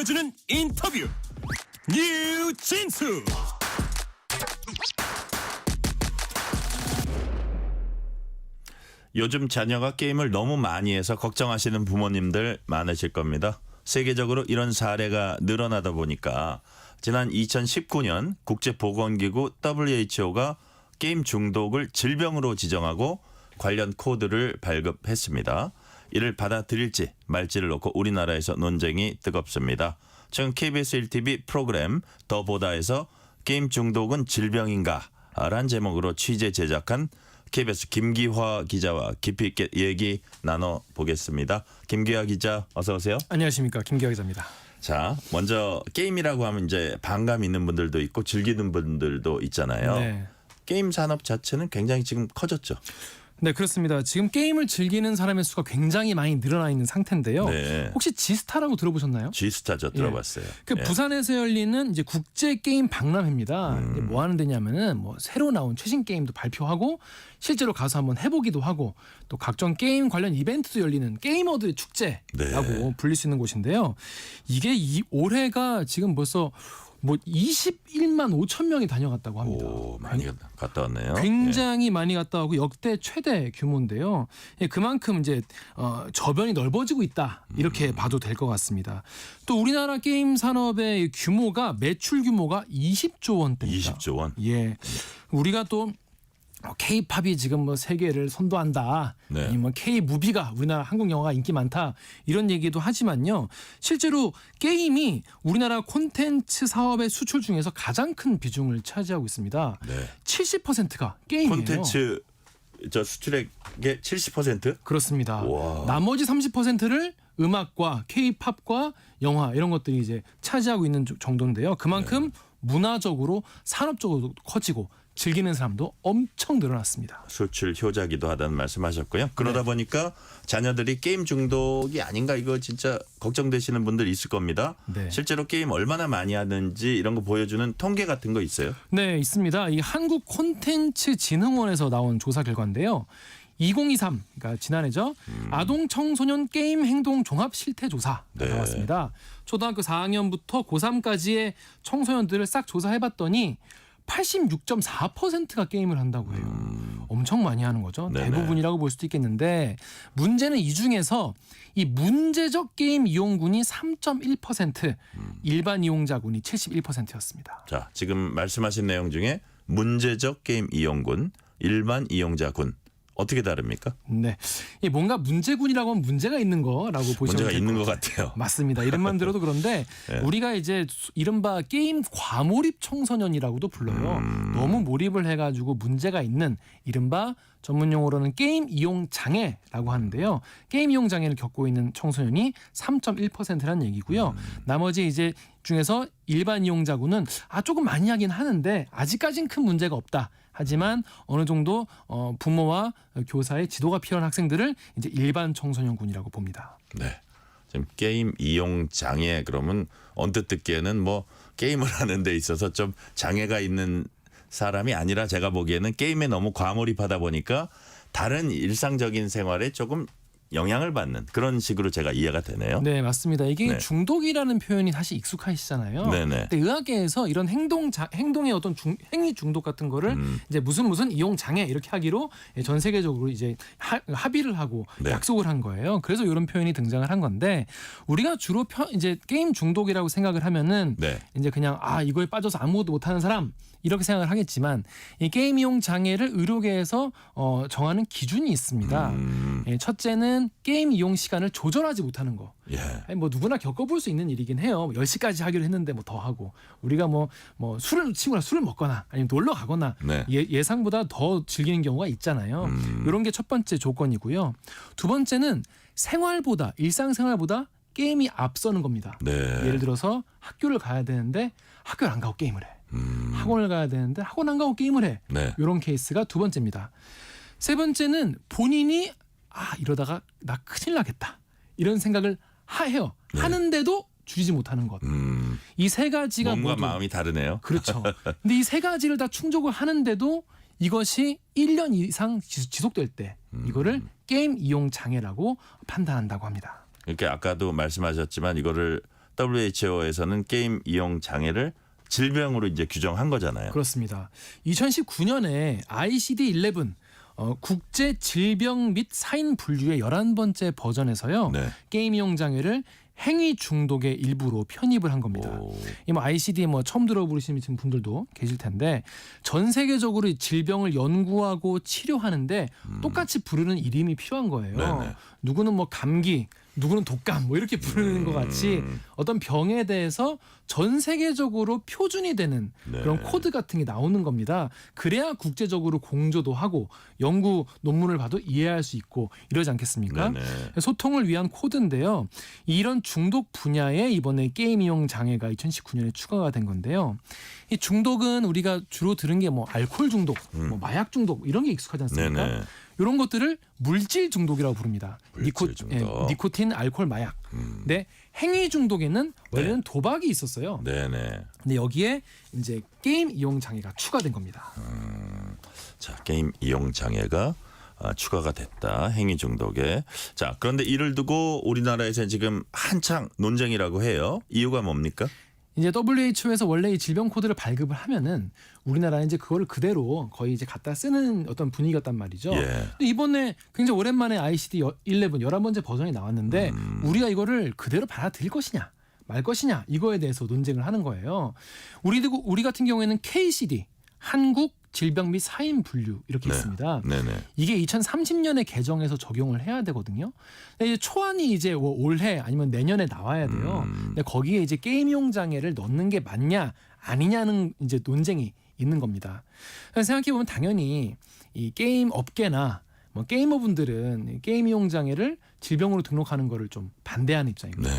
풀어주는 인터뷰 뉴진수. 요즘 자녀가 게임을 너무 많이 해서 걱정하시는 부모님들 많으실 겁니다. 세계적으로 이런 사례가 늘어나다 보니까 지난 2019년 국제보건기구 WHO가 게임 중독을 질병으로 지정하고 관련 코드를 발급했습니다. 이를 받아들일지 말지를 놓고 우리나라에서 논쟁이 뜨겁습니다. 최근 KBS 1TV 프로그램 더 보다에서 게임 중독은 질병인가? 라는 제목으로 취재 제작한 KBS 김기화 기자와 깊이 있게 얘기 나눠보겠습니다. 김기화 기자 어서 오세요. 안녕하십니까, 김기화 기자입니다. 자, 먼저 게임이라고 하면 이제 반감 있는 분들도 있고 즐기는 분들도 있잖아요. 네. 게임 산업 자체는 굉장히 지금 커졌죠. 네, 그렇습니다. 지금 게임을 즐기는 사람의 수가 굉장히 많이 늘어나 있는 상태인데요. 네. 혹시 지스타라고 들어보셨나요? G스타 저 들어봤어요. 예. 부산에서 열리는 이제 국제 게임 박람회입니다. 이게 뭐 하는 데냐면은 뭐 새로 나온 최신 게임도 발표하고 실제로 가서 한번 해보기도 하고 또 각종 게임 관련 이벤트도 열리는 게이머들의 축제라고 네. 불릴 수 있는 곳인데요. 이게 올해가 지금 벌써 뭐 21만 5천 명이 다녀갔다고 합니다. 오, 많이 갔다 왔네요. 굉장히 많이 갔다 오고 역대 최대 규모인데요. 예, 그만큼 이제 저변이 넓어지고 있다 이렇게 봐도 될 것 같습니다. 또 우리나라 게임 산업의 규모가 매출 규모가 20조 원대입니다. 20조 원. 예, 우리가 또 K-팝이 지금 뭐 세계를 선도한다. 네. 아니면 K-무비가 우리나라 한국 영화가 인기 많다. 이런 얘기도 하지만요. 실제로 게임이 우리나라 콘텐츠 사업의 수출 중에서 가장 큰 비중을 차지하고 있습니다. 네. 70%가 게임이에요. 콘텐츠 저 수출액의 70%? 그렇습니다. 와. 나머지 30%를 음악과 K-팝과 영화 이런 것들이 이제 차지하고 있는 정도인데요. 그만큼 문화적으로 산업적으로 커지고 즐기는 사람도 엄청 늘어났습니다. 수출 효자기도 하다는 말씀하셨고요. 그러다 보니까 자녀들이 게임 중독이 아닌가 이거 진짜 걱정되시는 분들 있을 겁니다. 네. 실제로 게임 얼마나 많이 하는지 이런 거 보여주는 통계 같은 거 있어요? 네, 있습니다. 이 한국 콘텐츠진흥원에서 나온 조사 결과인데요. 2023, 그러니까 지난해죠. 아동 청소년 게임 행동 종합 실태 조사가 네. 나왔습니다. 초등학교 4학년부터 고3까지의 청소년들을 싹 조사해봤더니 86.4%가 게임을 한다고 해요. 엄청 많이 하는 거죠. 네네. 대부분이라고 볼 수도 있겠는데 문제는 이 중에서 이 문제적 게임 이용군이 3.1%, 일반 이용자군이 71%였습니다. 자, 지금 말씀하신 내용 중에 문제적 게임 이용군, 일반 이용자군 어떻게 다릅니까? 네, 이 뭔가 문제군이라고 하면 문제가 있는 거라고 보시면 문제가 될 있는 것 것 같아요. 같아요. 맞습니다. 이름만 들어도 그런데 네. 우리가 이제 이른바 게임 과몰입 청소년이라고도 불러요. 너무 몰입을 해가지고 문제가 있는 이른바 전문 용어로는 게임 이용 장애라고 하는데요. 게임 이용 장애를 겪고 있는 청소년이 3.1%라는 얘기고요. 나머지 이제 중에서 일반 이용자군은 조금 많이 하긴 하는데 아직까지는 큰 문제가 없다. 하지만 어느 정도 부모와 교사의 지도가 필요한 학생들을 이제 일반 청소년군이라고 봅니다. 네. 지금 게임 이용 장애 그러면 언뜻 듣기에는 뭐 게임을 하는 데 있어서 좀 장애가 있는 사람이 아니라 제가 보기에는 게임에 너무 과몰입하다 보니까 다른 일상적인 생활에 조금 영향을 받는 그런 식으로 제가 이해가 되네요. 네, 맞습니다. 이게 네. 중독이라는 표현이 사실 익숙하시잖아요. 네네. 근데 의학계에서 이런 행동의 어떤 행위 중독 같은 거를 이제 무슨 이용 장애 이렇게 하기로 전 세계적으로 이제 합의를 하고 네. 약속을 한 거예요. 그래서 이런 표현이 등장을 한 건데 우리가 주로 이제 게임 중독이라고 생각을 하면은 네. 이제 그냥 이거에 빠져서 아무것도 못하는 사람 이렇게 생각을 하겠지만 이 게임 이용 장애를 의료계에서 정하는 기준이 있습니다. 첫째는 게임 이용 시간을 조절하지 못하는 거. 예. 아니, 뭐 누구나 겪어볼 수 있는 일이긴 해요. 10시까지 하기로 했는데 뭐 더 하고 우리가 뭐 친구랑 술을 먹거나 아니면 놀러 가거나 네. 예상보다 더 즐기는 경우가 있잖아요. 이런 게 첫 번째 조건이고요. 두 번째는 일상생활보다 게임이 앞서는 겁니다. 네. 예를 들어서 학교를 가야 되는데 학교를 안 가고 게임을 해. 학원을 가야 되는데 학원 안 가고 게임을 해. 네. 이런 케이스가 두 번째입니다. 세 번째는 본인이 이러다가 나 큰일 나겠다. 이런 생각을 해요. 네. 하는데도 줄이지 못하는 것. 이 세 가지가 몸과 모두 마음이 다르네요. 그렇죠. 근데 이 세 가지를 다 충족을 하는데도 이것이 1년 이상 지속될 때 이거를 게임 이용 장애라고 판단한다고 합니다. 이렇게 아까도 말씀하셨지만 이거를 WHO에서는 게임 이용 장애를 질병으로 이제 규정한 거잖아요. 그렇습니다. 2019년에 ICD-11 국제 질병 및 사인 분류의 11번째 버전에서요. 네. 게임 이용 장애를 행위 중독의 일부로 편입을 한 겁니다. 이 뭐 ICD 처음 들어보시는 분들도 계실 텐데 전 세계적으로 이 질병을 연구하고 치료하는데 똑같이 부르는 이름이 필요한 거예요. 네네. 누구는 뭐 감기, 누구는 독감 이렇게 부르는 것 같이 어떤 병에 대해서 전 세계적으로 표준이 되는 네. 그런 코드 같은 게 나오는 겁니다. 그래야 국제적으로 공조도 하고 연구 논문을 봐도 이해할 수 있고 이러지 않겠습니까? 네네. 소통을 위한 코드인데요. 이런 중독 분야에 이번에 게임 이용 장애가 2019년에 추가가 된 건데요. 이 중독은 우리가 주로 들은 게 뭐 알코올 중독, 뭐 마약 중독 이런 게 익숙하지 않습니까? 네네. 이런 것들을 물질 중독이라고 부릅니다. 물질 중독. 니코틴, 알코올, 마약. 근데 행위 중독에는 원래는 도박이 있었어요. 네네. 근데 여기에 이제 게임 이용 장애가 추가된 겁니다. 자, 게임 이용 장애가 추가가 됐다. 행위 중독에. 자, 그런데 이를 두고 우리나라에서 지금 한창 논쟁이라고 해요. 이유가 뭡니까? 이제 WHO에서 원래 이 질병 코드를 발급을 하면은 우리나라는 이제 그거를 그대로 거의 이제 갖다 쓰는 어떤 분위기였단 말이죠. 예. 근데 이번에 굉장히 오랜만에 ICD-11 11번째 버전이 나왔는데 우리가 이거를 그대로 받아들일 것이냐 말 것이냐 이거에 대해서 논쟁을 하는 거예요. 우리 같은 경우에는 KCD 한국 질병 및 사인 분류 이렇게 있습니다. 네네. 이게 2030년에 개정해서 적용을 해야 되거든요. 근데 이제 초안이 이제 올해 아니면 내년에 나와야 돼요. 근데 거기에 이제 게임용 장애를 넣는 게 맞냐 아니냐는 이제 논쟁이 있는 겁니다. 생각해 보면 당연히 이 게임 업계나 뭐 게이머분들은 게임 이용 장애를 질병으로 등록하는 거를 좀 반대하는 입장이고 네.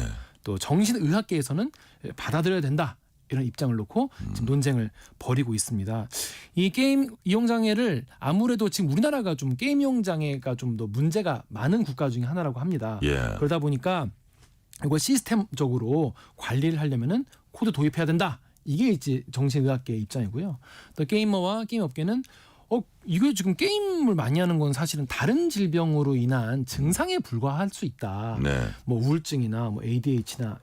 또 정신의학계에서는 받아들여야 된다. 이런 입장을 놓고 지금 논쟁을 벌이고 있습니다. 이 게임 이용 장애를 아무래도 지금 우리나라가 좀 게임 이용 장애가 좀 더 문제가 많은 국가 중에 하나라고 합니다. 예. 그러다 보니까 이걸 시스템적으로 관리를 하려면은 코드 도입해야 된다. 이게 이제 정신의학계의 입장이고요. 또 게이머와 게임 업계는 이거 지금 게임을 많이 하는 건 사실은 다른 질병으로 인한 증상에 불과할 수 있다. 네. 뭐 우울증이나 뭐 ADHD나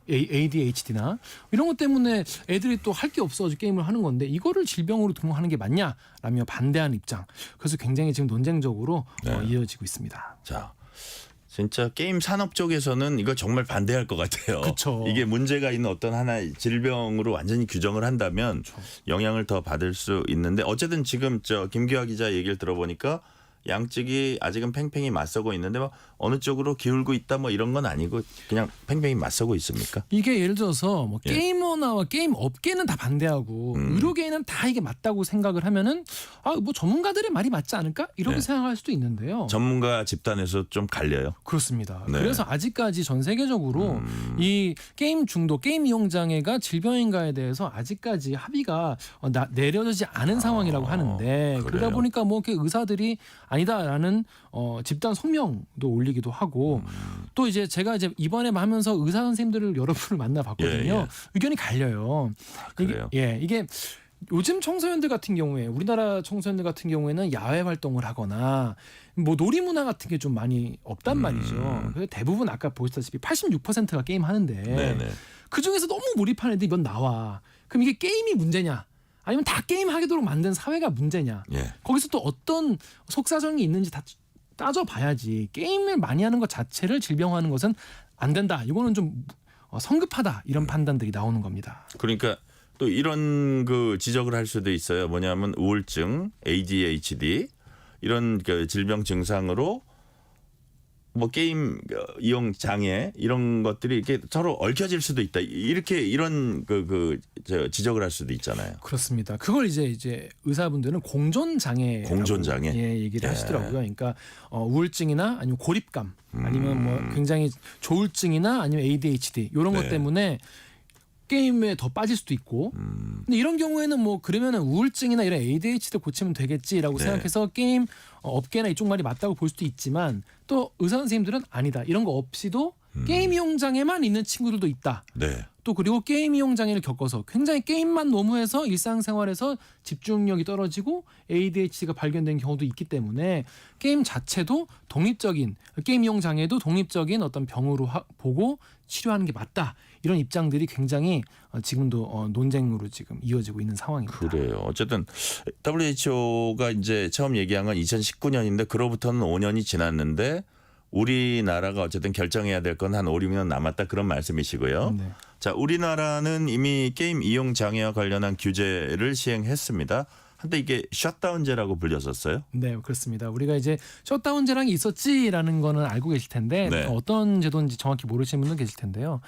이런 것 때문에 애들이 또 할 게 없어서 게임을 하는 건데 이거를 질병으로 등록하는 게 맞냐라며 반대하는 입장. 그래서 굉장히 지금 논쟁적으로 네. 이어지고 있습니다. 자, 진짜 게임 산업 쪽에서는 이거 정말 반대할 것 같아요. 그쵸. 이게 문제가 있는 어떤 하나의 질병으로 완전히 규정을 한다면 영향을 더 받을 수 있는데 어쨌든 지금 김기화 기자 얘기를 들어보니까 양측이 아직은 팽팽히 맞서고 있는데 뭐 어느 쪽으로 기울고 있다 뭐 이런 건 아니고 그냥 팽팽히 맞서고 있습니까? 이게 예를 들어서 뭐 예. 게이머나 게임 업계는 다 반대하고 의료계는 다 이게 맞다고 생각을 하면은 뭐 전문가들의 말이 맞지 않을까 이렇게 네. 생각할 수도 있는데요. 전문가 집단에서 좀 갈려요. 그렇습니다. 네. 그래서 아직까지 전 세계적으로 이 게임 중독, 게임 이용 장애가 질병인가에 대해서 아직까지 합의가 내려지지 않은 상황이라고 하는데 그러다 그래요? 보니까 뭐 이렇게 의사들이 아니다라는 집단 성명도 올리기도 하고 또 이제 제가 이제 이번에 하면서 의사 선생님들을 여러분을 만나봤거든요. 예, 예. 의견이 갈려요. 그래요? 이게 요즘 청소년들 같은 경우에 우리나라 청소년들 같은 경우에는 야외 활동을 하거나 뭐 놀이문화 같은 게 좀 많이 없단 말이죠. 그래서 대부분 아까 보시다시피 86%가 게임 하는데 네네. 그 중에서 너무 몰입하는 애들이 몇 나와. 그럼 이게 게임이 문제냐? 아니면 다 게임 하게도록 만든 사회가 문제냐? 예. 거기서 또 어떤 속사정이 있는지 다 따져봐야지. 게임을 많이 하는 것 자체를 질병화하는 것은 안 된다. 이거는 좀 성급하다. 이런 판단들이 나오는 겁니다. 그러니까 또 이런 그 지적을 할 수도 있어요. 뭐냐면 우울증, ADHD 이런 그 질병 증상으로 뭐 게임 이용 장애 이런 것들이 이렇게 서로 얽혀질 수도 있다. 이렇게 이런 지적을 할 수도 있잖아요. 그렇습니다. 그걸 이제 의사분들은 공존 장애 공존 장애? 얘기를 하시더라고요. 그러니까 우울증이나 아니면 고립감 아니면 뭐 굉장히 조울증이나 아니면 ADHD 이런 것 네. 때문에 게임에 더 빠질 수도 있고 근데 이런 경우에는 뭐 그러면은 우울증이나 이런 ADHD 고치면 되겠지라고 네. 생각해서 게임 업계나 이쪽 말이 맞다고 볼 수도 있지만 또 의사 선생님들은 아니다. 이런 거 없이도 게임 이용 장애만 있는 친구들도 있다. 네. 또 그리고 게임 이용 장애를 겪어서 굉장히 게임만 너무해서 일상생활에서 집중력이 떨어지고 ADHD가 발견된 경우도 있기 때문에 게임 자체도 독립적인 게임 이용 장애도 독립적인 어떤 병으로 보고 치료하는 게 맞다. 이런 입장들이 굉장히 지금도 논쟁으로 지금 이어지고 있는 상황입니다. 그래요. 어쨌든 WHO가 이제 처음 얘기한 건 2019년인데 그로부터는 5년이 지났는데 우리나라가 어쨌든 결정해야 될 건 한 5, 6년 남았다 그런 말씀이시고요. 네. 자, 우리나라는 이미 게임 이용 장애와 관련한 규제를 시행했습니다. 한때 이게 셧다운제라고 불렸었어요. 네, 그렇습니다. 우리가 이제 셧다운제라는 게 있었지라는 거는 알고 계실 텐데 네. 어떤 제도인지 정확히 모르시는 분도 계실 텐데요.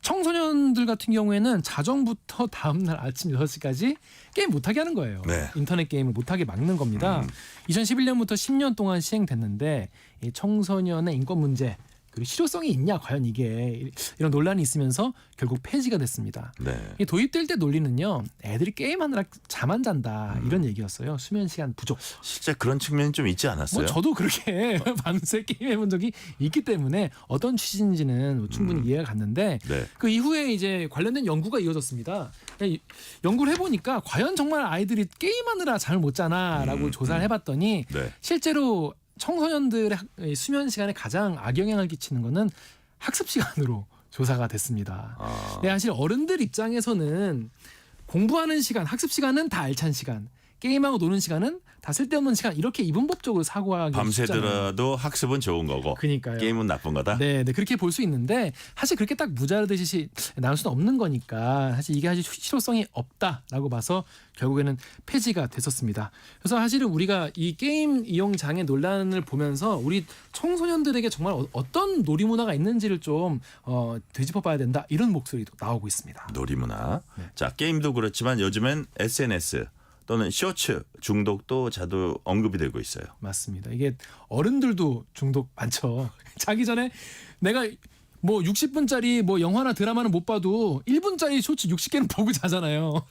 청소년들 같은 경우에는 자정부터 다음날 아침 6시까지 게임 못하게 하는 거예요. 네. 인터넷 게임을 못하게 막는 겁니다. 2011년부터 10년 동안 시행됐는데 이 청소년의 인권 문제 그리고 실효성이 있냐 과연 이게 이런 논란이 있으면서 결국 폐지가 됐습니다. 네. 이 도입될 때 논리는요. 애들이 게임하느라 잠 안 잔다 이런 얘기였어요. 수면 시간 부족. 실제 그런 측면이 좀 있지 않았어요? 뭐 저도 그렇게 밤새 게임해본 적이 있기 때문에 어떤 취지인지는 충분히 이해가 갔는데 네. 그 이후에 이제 관련된 연구가 이어졌습니다. 연구를 해보니까 과연 정말 아이들이 게임하느라 잠을 못 자나라고 조사를 해봤더니 네. 실제로 청소년들의 수면 시간에 가장 악영향을 끼치는 것은 학습 시간으로 조사가 됐습니다. 아. 네, 사실 어른들 입장에서는 공부하는 시간, 학습 시간은 다 알찬 시간, 게임하고 노는 시간은 다 쓸데없는 시간 이렇게 이분법적으로 사고하기 쉽잖아요. 밤새더라도 학습은 좋은 거고 그러니까요. 게임은 나쁜 거다. 네, 그렇게 볼 수 있는데 사실 그렇게 딱 무자르듯이 나눌 수는 없는 거니까 사실 이게 사실 실효성이 없다라고 봐서 결국에는 폐지가 됐었습니다. 그래서 사실은 우리가 이 게임 이용 장애 논란을 보면서 우리 청소년들에게 정말 어떤 놀이 문화가 있는지를 좀 되짚어봐야 된다 이런 목소리도 나오고 있습니다. 놀이문화. 네. 자, 게임도 그렇지만 요즘엔 SNS 또는 쇼츠 중독도 자주 언급이 되고 있어요. 맞습니다. 이게 어른들도 중독 많죠. 자기 전에 내가 뭐 60분짜리 뭐 영화나 드라마는 못 봐도 1분짜리 쇼츠 60개는 보고 자잖아요.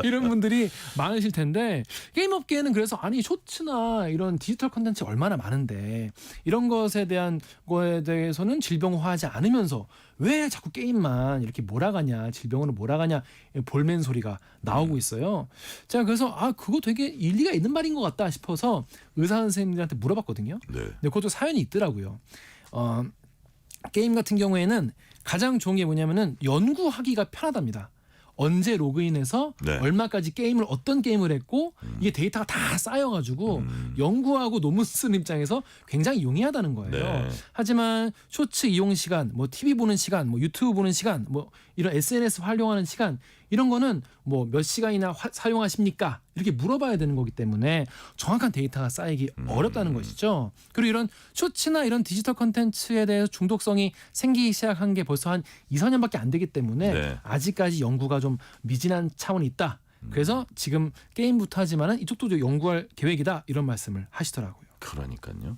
이런 분들이 많으실 텐데 게임 업계에는 그래서 아니 쇼츠나 이런 디지털 콘텐츠 얼마나 많은데 이런 것에 대한 거에 대해서는 질병화하지 않으면서 왜 자꾸 게임만 이렇게 몰아가냐 질병으로 몰아가냐 볼멘 소리가 나오고 있어요. 제가 그래서 그거 되게 일리가 있는 말인 것 같다 싶어서 의사 선생님들한테 물어봤거든요. 네. 근데 그것도 사연이 있더라고요. 게임 같은 경우에는 가장 좋은 게 뭐냐면은 연구하기가 편하답니다. 언제 로그인해서 네. 얼마까지 게임을 어떤 게임을 했고 이게 데이터가 다 쌓여가지고 연구하고 논문 쓰는 입장에서 굉장히 용이하다는 거예요. 네. 하지만 쇼츠 이용 시간, 뭐 TV 보는 시간, 뭐 유튜브 보는 시간, 뭐 이런 SNS 활용하는 시간 이런 거는 뭐 몇 시간이나 사용하십니까? 이렇게 물어봐야 되는 거기 때문에 정확한 데이터가 쌓이기 어렵다는 것이죠. 그리고 이런 쇼츠나 이런 디지털 콘텐츠에 대해서 중독성이 생기기 시작한 게 벌써 한 2, 4년밖에 안 되기 때문에 네. 아직까지 연구가 좀 미진한 차원이 있다. 그래서 지금 게임부터 하지만은 이쪽도 좀 연구할 계획이다. 이런 말씀을 하시더라고요. 그러니까요.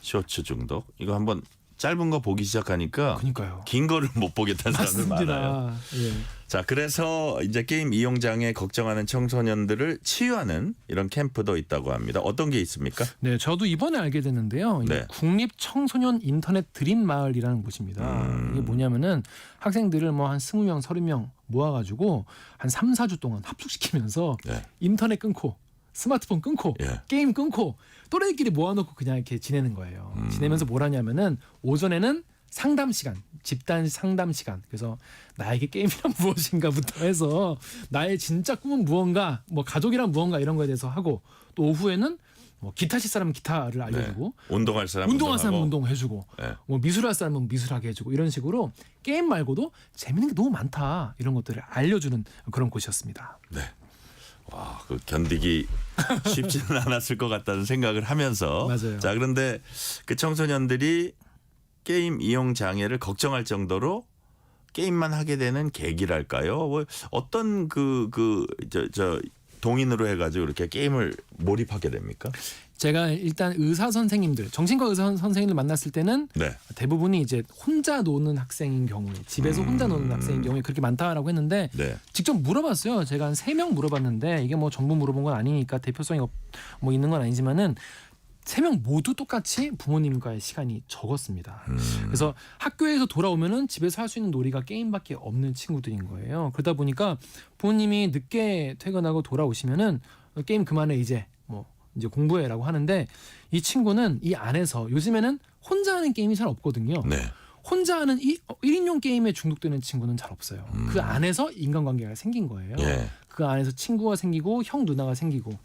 쇼츠 중독. 이거 한번 짧은 거 보기 시작하니까 그러니까요. 긴 거를 못 보겠다는 사람들 많아요. 맞습니다. 예. 자, 그래서 이제 게임 이용 장애 걱정하는 청소년들을 치유하는 이런 캠프도 있다고 합니다. 어떤 게 있습니까? 네, 저도 이번에 알게 됐는데요. 네. 국립청소년 인터넷 드림 마을이라는 곳입니다. 이게 뭐냐면은 학생들을 뭐 한 20명, 30명 모아가지고 한 3, 4주 동안 합숙시키면서 네. 인터넷 끊고 스마트폰 끊고 예. 게임 끊고 또래끼리 모아놓고 그냥 이렇게 지내는 거예요. 지내면서 뭘 하냐면은 오전에는 상담 시간, 집단 상담 시간. 그래서 나에게 게임이란 무엇인가부터 해서 나의 진짜 꿈은 무언가, 뭐 가족이란 무언가 이런 거에 대해서 하고 또 오후에는 뭐 기타 칠 사람은 기타를 알려주고 운동할 사람 운동할 사람은 운동하고. 운동해주고 네. 뭐 미술할 사람은 미술하게 해주고 이런 식으로 게임 말고도 재밌는 게 너무 많다 이런 것들을 알려주는 그런 곳이었습니다. 네. 와, 그 견디기 쉽지는 않았을 것 같다는 생각을 하면서. 맞아요. 자, 그런데 그 청소년들이 게임 이용 장애를 걱정할 정도로 게임만 하게 되는 계기랄까요? 뭐 어떤 저 동인으로 해가지고 이렇게 게임을 몰입하게 됩니까? 제가 일단 의사 선생님들, 정신과 의사 선생님들 만났을 때는 네. 대부분이 이제 혼자 노는 학생인 경우에 집에서 혼자 노는 학생인 경우에 그렇게 많다라고 했는데 네. 직접 물어봤어요. 제가 한 3명 물어봤는데 이게 뭐 전부 물어본 건 아니니까 대표성이 뭐 있는 건 아니지만은 3명 모두 똑같이 부모님과의 시간이 적었습니다. 그래서 학교에서 돌아오면은 집에서 할 수 있는 놀이가 게임밖에 없는 친구들인 거예요. 그러다 보니까 부모님이 늦게 퇴근하고 돌아오시면은 게임 그만해 이제 공부해라고 하는데 이 친구는 이 안에서 요즘에는 혼자 하는 게임이 잘 없거든요. 네. 혼자 하는 1인용 게임에 중독되는 친구는 잘 없어요. 그 안에서 인간관계가 생긴 거예요. 예. 그 안에서 친구가 생기고 형 누나가 생기고.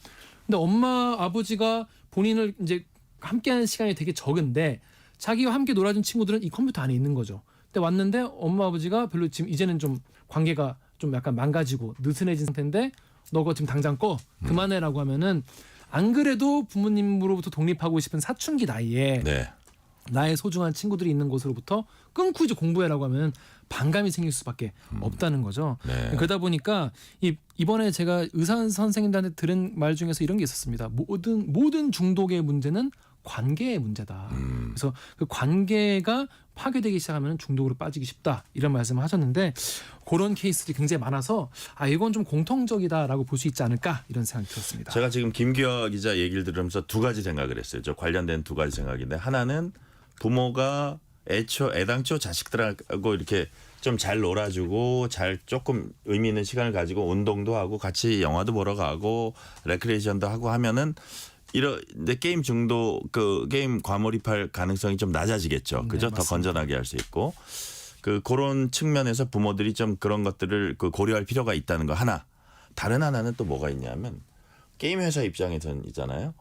근데 엄마 아버지가 본인을 이제 함께하는 시간이 되게 적은데 자기와 함께 놀아준 친구들은 이 컴퓨터 안에 있는 거죠. 근데 왔는데 엄마 아버지가 별로 지금 이제는 좀 관계가 좀 약간 망가지고 느슨해진 상태인데 너가 지금 당장 꺼 그만해라고 하면은 안 그래도 부모님으로부터 독립하고 싶은 사춘기 나이에 네. 나의 소중한 친구들이 있는 곳으로부터 끊고 이제 공부해라고 하면 반감이 생길 수밖에 없다는 거죠. 네. 그러다 보니까 이번에 제가 의사 선생님들한테 들은 말 중에서 이런 게 있었습니다. 모든 중독의 문제는 관계의 문제다. 그래서 그 관계가 파괴되기 시작하면 중독으로 빠지기 쉽다. 이런 말씀을 하셨는데 그런 케이스들이 굉장히 많아서 이건 좀 공통적이다라고 볼 수 있지 않을까 이런 생각이 들었습니다. 제가 지금 김기화 기자 얘기를 들으면서 두 가지 생각을 했어요. 저 관련된 두 가지 생각인데 하나는 부모가 애당초 자식들하고 이렇게 좀 잘 놀아주고 잘 조금 의미 있는 시간을 가지고 운동도 하고 같이 영화도 보러 가고 레크레이션도 하고 하면은 이런데 게임 중독 그 게임 과몰입할 가능성이 좀 낮아지겠죠. 그죠? 네, 더 맞습니다. 건전하게 할 수 있고 그런 측면에서 부모들이 좀 그런 것들을 고려할 필요가 있다는 거 하나. 다른 하나는 또 뭐가 있냐면 게임 회사 입장에서는 있잖아요.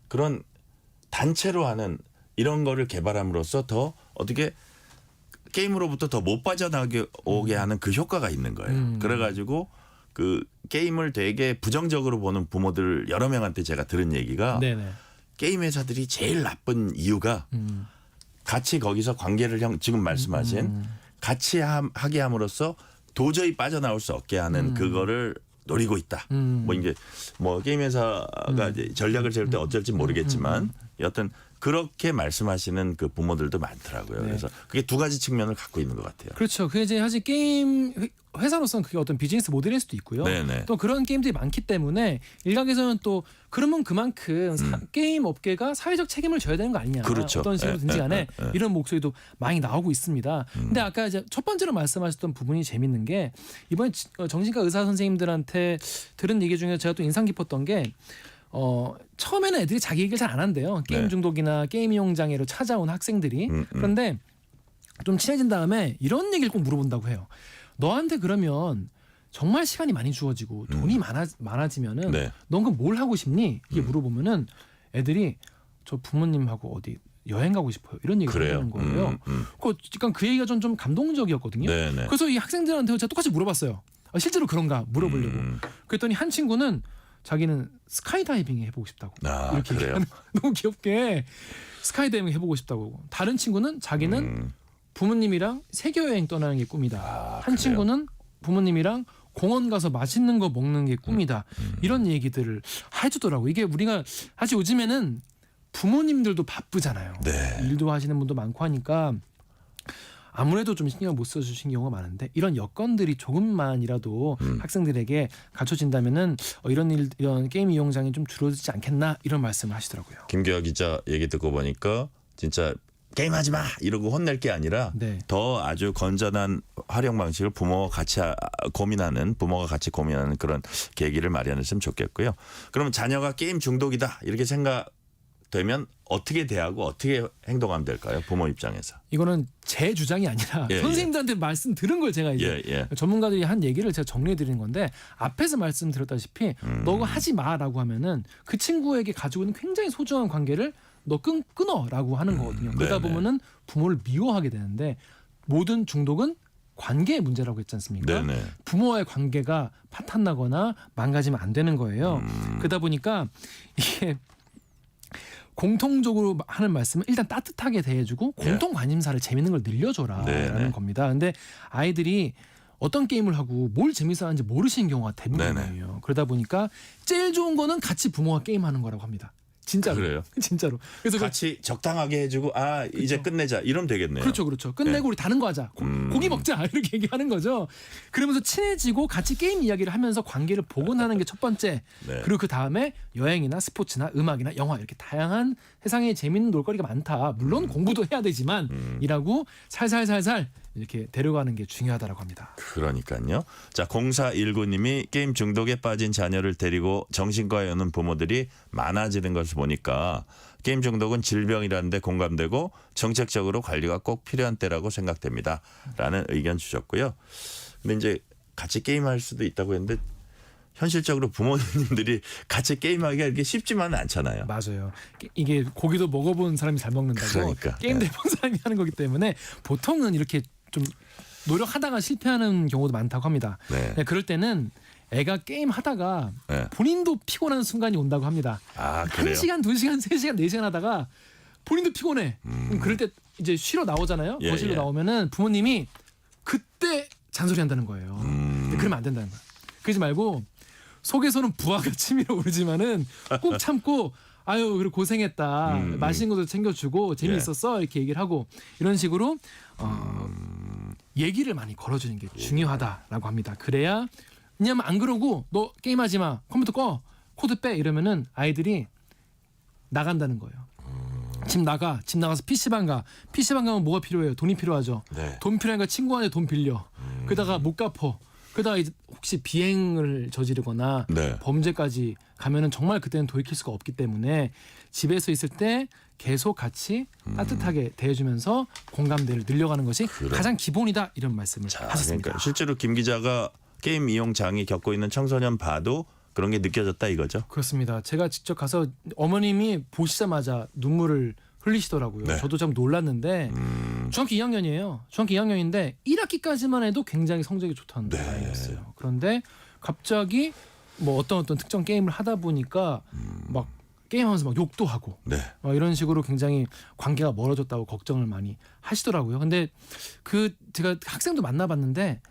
그런 단체로 하는 이런 거를 개발함으로써 더 어떻게 게임으로부터 더 못 빠져나오게 하는 그 효과가 있는 거예요. 그래가지고 그 게임을 되게 부정적으로 보는 부모들 여러 명한테 제가 들은 얘기가 네네. 게임 회사들이 제일 나쁜 이유가 같이 거기서 관계를 지금 말씀하신 같이 하게 함으로써 도저히 빠져나올 수 없게 하는 그거를 노리고 있다. 뭐 이게 뭐 게임 회사가 이제 전략을 세울 때 어쩔지 모르겠지만 여튼 그렇게 말씀하시는 그 부모들도 많더라고요. 네. 그래서 그게 두 가지 측면을 갖고 있는 것 같아요. 그렇죠. 그게 이제 사실 게임 회사로서는 그게 어떤 비즈니스 모델일 수도 있고요. 네네. 또 그런 게임들이 많기 때문에 일각에서는 또 그러면 그만큼 게임 업계가 사회적 책임을 져야 되는 거 아니냐. 그렇죠. 어떤 식으로든지 간에 이런 목소리도 많이 나오고 있습니다. 근데 아까 이제 첫 번째로 말씀하셨던 부분이 재밌는 게 이번에 정신과 의사 선생님들한테 들은 얘기 중에 제가 또 인상 깊었던 게 처음에는 애들이 자기 얘기를 잘 안 한대요. 게임 네. 중독이나 게임 이용 장애로 찾아온 학생들이. 그런데 좀 친해진 다음에 이런 얘기를 꼭 물어본다고 해요. 너한테 그러면 정말 시간이 많이 주어지고 돈이 많아지면은 네. 넌 그럼 뭘 하고 싶니? 이게 물어보면은 애들이 저 부모님하고 어디 여행 가고 싶어요. 이런 얘기를 그래요. 하는 거예요. 그러니까 그 얘기가 좀 감동적이었거든요. 네네. 그래서 이 학생들한테 제가 똑같이 물어봤어요. 실제로 그런가 물어보려고. 그랬더니 한 친구는 자기는 스카이다이빙 해보고 싶다고. 이렇게 그래요? 얘기하는 너무 귀엽게 스카이다이빙 해보고 싶다고. 다른 친구는 자기는 부모님이랑 세계 여행 떠나는 게 꿈이다. 한 그래요? 친구는 부모님이랑 공원 가서 맛있는 거 먹는 게 꿈이다. 이런 얘기들을 해주더라고. 이게 우리가 사실 요즘에는 부모님들도 바쁘잖아요. 네. 일도 하시는 분도 많고 하니까 아무래도 좀 신경을 못 써주신 경우가 많은데 이런 여건들이 조금만이라도 학생들에게 갖춰진다면은 이런 게임 이용장이 좀 줄어들지 않겠나 이런 말씀을 하시더라고요. 김기화 기자 얘기 듣고 보니까 진짜 게임하지 마 이러고 혼낼 게 아니라 네. 더 아주 건전한 활용 방식을 부모가 같이 고민하는 그런 계기를 마련했으면 좋겠고요. 그러면 자녀가 게임 중독이다 이렇게 생각되면 어떻게 대하고 어떻게 행동하면 될까요? 부모 입장에서. 이거는 제 주장이 아니라 예, 선생님들한테 말씀 들은 걸 제가 이제 전문가들이 한 얘기를 제가 정리해 드리는 건데 앞에서 말씀드렸다시피 너가 하지 마라고 하면은 그 친구에게 가지고 있는 굉장히 소중한 관계를 너 끊어라고 하는 거거든요. 그러다 네네. 보면은 부모를 미워하게 되는데 모든 중독은 관계의 문제라고 했지 않습니까? 네네. 부모와의 관계가 파탄나거나 망가지면 안 되는 거예요. 그러다 보니까 이게 공통적으로 하는 말씀은 일단 따뜻하게 대해주고 공통 관심사를 재밌는 걸 늘려줘라라는 네네. 겁니다. 근데 아이들이 어떤 게임을 하고 뭘 재밌어 하는지 모르시는 경우가 대부분이에요. 네네. 그러다 보니까 제일 좋은 거는 같이 부모와 게임하는 거라고 합니다. 진짜로. 그래요? 진짜로. 그래서 같이 적당하게 해주고 이제 끝내자 이러면 되겠네요. 그렇죠. 끝내고 우리 다른 거 하자. 고기 먹자. 이렇게 얘기하는 거죠. 그러면서 친해지고 같이 게임 이야기를 하면서 관계를 복원하는 게 첫 번째. 네. 그리고 그 다음에 여행이나 스포츠나 음악이나 영화 이렇게 다양한 세상에 재밌는 놀거리가 많다. 물론 공부도 해야 되지만 이라고 살살살살 이렇게 데려가는 게 중요하다라고 합니다. 그러니까요. 자, 0419님이 게임 중독에 빠진 자녀를 데리고 정신과에 오는 부모들이 많아지는 것을 통해서 보니까 게임 중독은 질병이라는 데 공감되고 정책적으로 관리가 꼭 필요한 때라고 생각됩니다. 라는 의견 주셨고요. 근데 이제 같이 게임할 수도 있다고 했는데 현실적으로 부모님들이 같이 게임하기가 이렇게 쉽지만은 않잖아요. 맞아요. 이게 고기도 먹어본 사람이 잘 먹는다고 그러니까. 게임도 해본 사람이 하는 거기 때문에 보통은 이렇게 좀 노력하다가 실패하는 경우도 많다고 합니다. 네. 그럴 때는 애가 게임 하다가 네. 본인도 피곤한 순간이 온다고 합니다. 아, 그래요? 1시간, 2시간, 3시간, 4시간 하다가 본인도 피곤해. 그럼 그럴 때 이제 쉬러 나오잖아요. 예, 거실로 예. 나오면은 부모님이 그때 잔소리 한다는 거예요. 근데 그러면 안 된다는 거야. 그러지 말고 속에서는 부하가 치밀어 오르지만은 꼭 참고 아유 그래 고생했다. 맛있는 것도 챙겨주고 재미있었어 이렇게 얘기를 하고 이런 식으로 얘기를 많이 걸어주는 게 중요하다라고 합니다. 그래야 왜냐면 안 그러고 너 게임하지 마 컴퓨터 꺼 코드 빼 이러면은 아이들이 나간다는 거예요. 집 나가서 PC방 가면 뭐가 필요해요? 돈이 필요하죠. 네. 돈 필요하니까 친구한테 돈 빌려. 그러다가 못 갚어. 그러다가 이제 혹시 비행을 저지르거나 네. 범죄까지 가면은 정말 그때는 돌이킬 수가 없기 때문에 집에서 있을 때 계속 같이 따뜻하게 대해주면서 공감대를 늘려가는 것이 가장 기본이다 이런 말씀을 하셨습니다. 그러니까 실제로 김 기자가 게임 이용 장애 겪고 있는 청소년 봐도 그런 게 느껴졌다 이거죠. 그렇습니다. 제가 직접 가서 어머님이 보시자마자 눈물을 흘리시더라고요. 네. 저도 좀 놀랐는데 중학교 2학년이에요. 중학교 2학년인데 1학기까지만 해도 굉장히 성적이 좋다는 네. 아이였어요. 그런데 갑자기 뭐 어떤 특정 게임을 하다 보니까 막 게임하면서 막 욕도 하고 네. 이런 식으로 굉장히 관계가 멀어졌다고 걱정을 많이 하시더라고요. 근데 제가 학생도 만나봤는데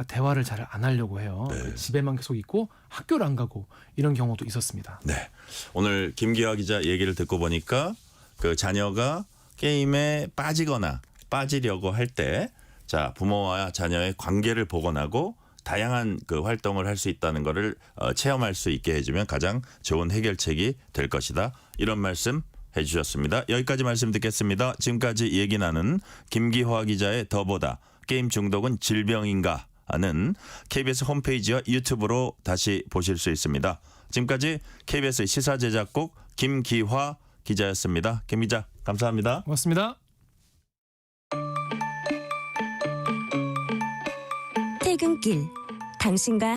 대화를 잘 안 하려고 해요. 집에만 계속 있고 학교를 안 가고 이런 경우도 있었습니다. 네. 오늘 김기화 기자 얘기를 듣고 보니까 그 자녀가 게임에 빠지려고 할 때 자, 부모와 자녀의 관계를 복원하고 다양한 그 활동을 할 수 있다는 거를 체험할 수 있게 해주면 가장 좋은 해결책이 될 것이다. 이런 말씀 해주셨습니다. 여기까지 말씀 듣겠습니다. 지금까지 얘기 나눈 김기화 기자의 더보다 게임 중독은 질병인가 하는 KBS 홈페이지와 유튜브로 다시 보실 수 있습니다. 지금까지 KBS 시사제작국 김기화 기자였습니다. 김 기자 감사합니다. 고맙습니다. 퇴근길 당신과